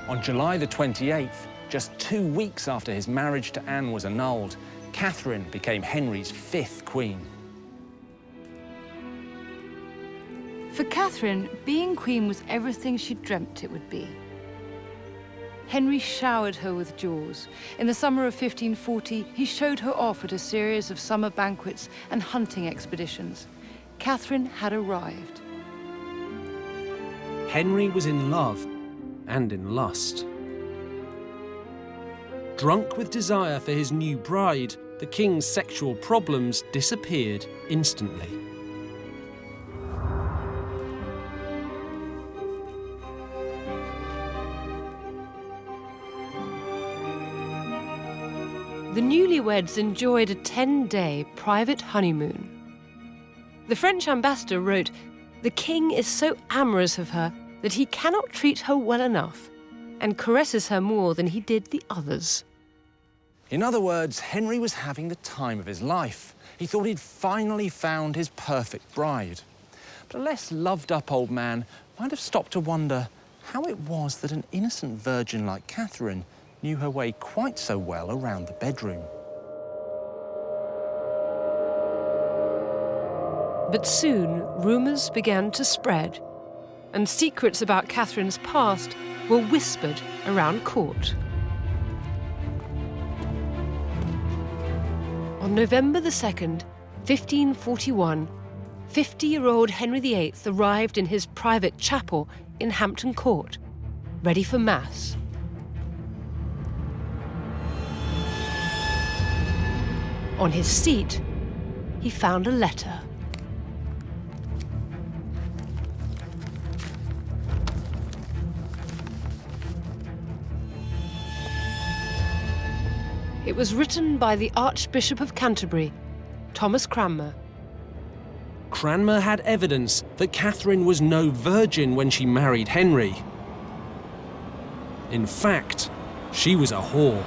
On July the 28th, just 2 weeks after his marriage to Anne was annulled, Catherine became Henry's 5th queen. For Catherine, being queen was everything she dreamt it would be. Henry showered her with jewels. In the summer of 1540, he showed her off at a series of summer banquets and hunting expeditions. Catherine had arrived. Henry was in love and in lust. Drunk with desire for his new bride, the king's sexual problems disappeared instantly. The newlyweds enjoyed a 10-day private honeymoon. The French ambassador wrote, "The king is so amorous of her that he cannot treat her well enough and caresses her more than he did the others." In other words, Henry was having the time of his life. He thought he'd finally found his perfect bride. But a less loved-up old man might have stopped to wonder how it was that an innocent virgin like Catherine knew her way quite so well around the bedroom. But soon, rumours began to spread, and secrets about Catherine's past were whispered around court. On November the 2nd, 1541, 50-year-old Henry VIII arrived in his private chapel in Hampton Court, ready for Mass. On his seat, he found a letter. It was written by the Archbishop of Canterbury, Thomas Cranmer. Cranmer had evidence that Catherine was no virgin when she married Henry. In fact, she was a whore.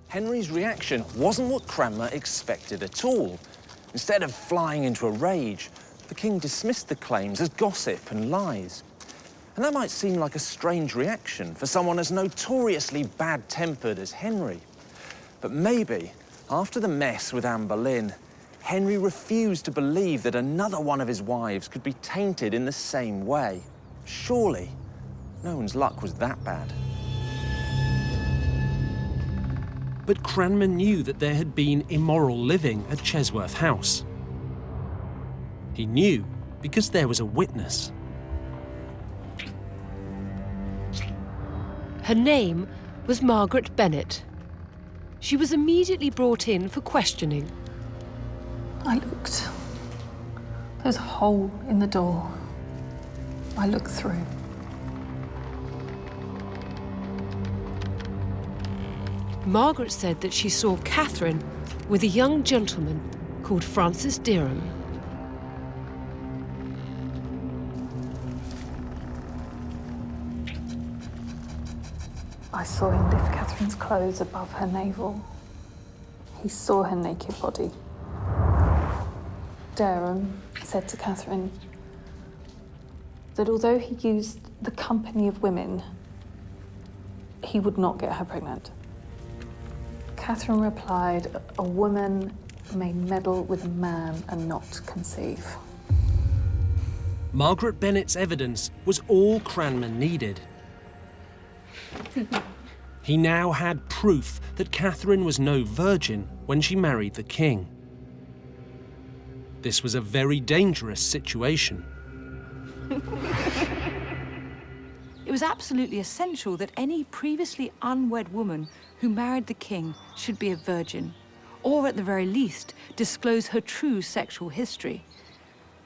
Henry's reaction wasn't what Cranmer expected at all. Instead of flying into a rage, the king dismissed the claims as gossip and lies. And that might seem like a strange reaction for someone as notoriously bad-tempered as Henry. But maybe, after the mess with Anne Boleyn, Henry refused to believe that another one of his wives could be tainted in the same way. Surely, no one's luck was that bad. But Cranmer knew that there had been immoral living at Chesworth House. He knew because there was a witness. Her name was Margaret Bennet. She was immediately brought in for questioning. I looked. There's a hole in the door. I looked through. Margaret said that she saw Catherine with a young gentleman called Francis Derham. I saw him lift Catherine's clothes above her navel. He saw her naked body. Derham said to Catherine that although he used the company of women, he would not get her pregnant. Catherine replied, "A woman may meddle with a man and not conceive." Margaret Bennet's evidence was all Cranmer needed. He now had proof that Catherine was no virgin when she married the king. This was a very dangerous situation. It was absolutely essential that any previously unwed woman who married the king should be a virgin, or at the very least, disclose her true sexual history.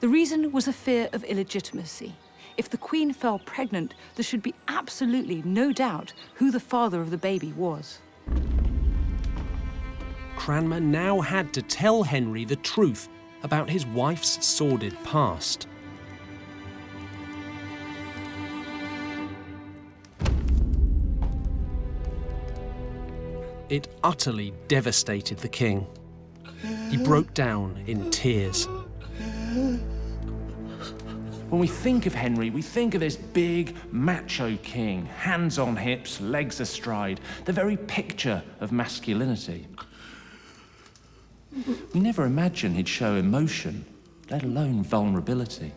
The reason was a fear of illegitimacy. If the queen fell pregnant, there should be absolutely no doubt who the father of the baby was. Cranmer now had to tell Henry the truth about his wife's sordid past. It utterly devastated the king. He broke down in tears. When we think of Henry, we think of this big, macho king, hands on hips, legs astride, the very picture of masculinity. We never imagined he'd show emotion, let alone vulnerability.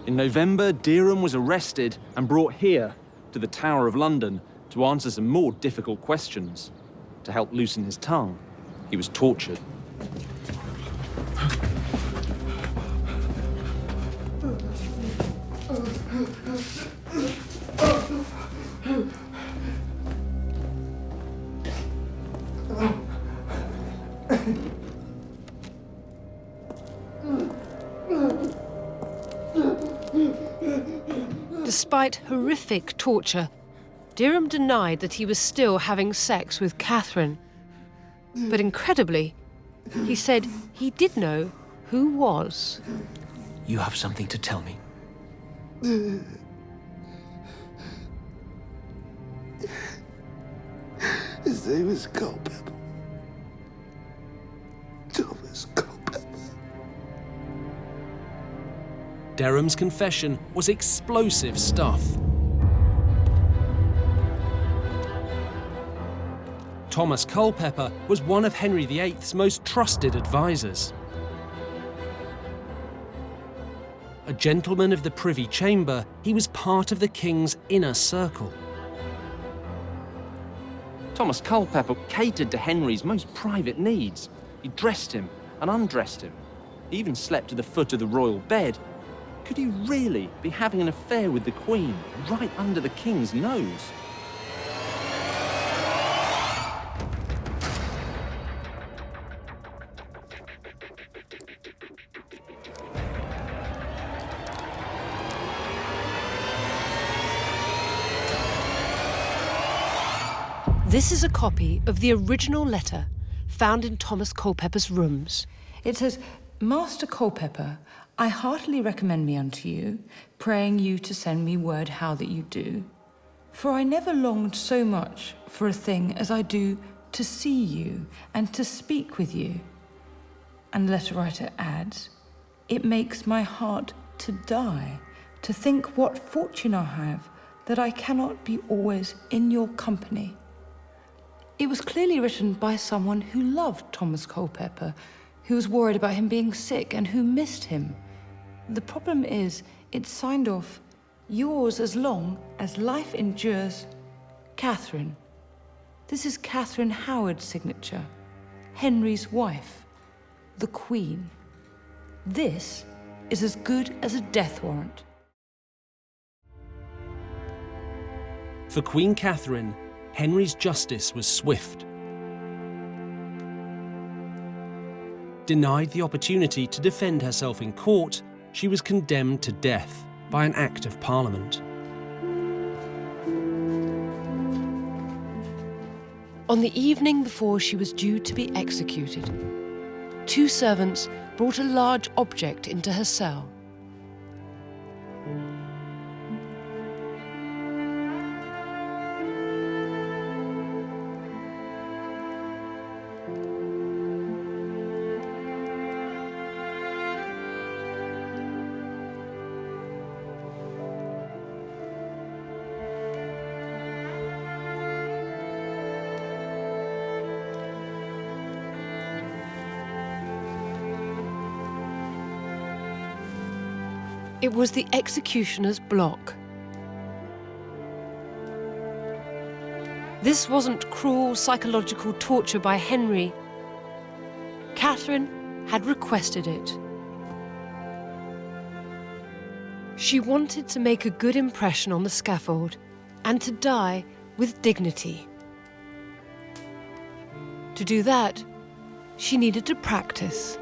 In November, Derham was arrested and brought here to the Tower of London to answer some more difficult questions. To help loosen his tongue, he was tortured. Despite horrific torture, Derham denied that he was still having sex with Catherine. But incredibly, he said he did know who was. You have something to tell me. His name is Culpeper. Thomas Culpeper. Derham's confession was explosive stuff. Thomas Culpeper was one of Henry VIII's most trusted advisors. A gentleman of the Privy Chamber, he was part of the king's inner circle. Thomas Culpeper catered to Henry's most private needs. He dressed him and undressed him. He even slept at the foot of the royal bed. Could he really be having an affair with the Queen right under the king's nose? This is a copy of the original letter found in Thomas Culpeper's rooms. It says, Master Culpeper, I heartily recommend me unto you, praying you to send me word how that you do. For I never longed so much for a thing as I do to see you and to speak with you. And the letter writer adds, it makes my heart to die, to think what fortune I have, that I cannot be always in your company. It was clearly written by someone who loved Thomas Culpeper, who was worried about him being sick and who missed him. The problem is, it's signed off, yours as long as life endures, Catherine. This is Catherine Howard's signature, Henry's wife, the Queen. This is as good as a death warrant. For Queen Catherine, Henry's justice was swift. Denied the opportunity to defend herself in court, she was condemned to death by an Act of Parliament. On the evening before she was due to be executed, 2 servants brought a large object into her cell. It was the executioner's block. This wasn't cruel psychological torture by Henry. Catherine had requested it. She wanted to make a good impression on the scaffold and to die with dignity. To do that, she needed to practice.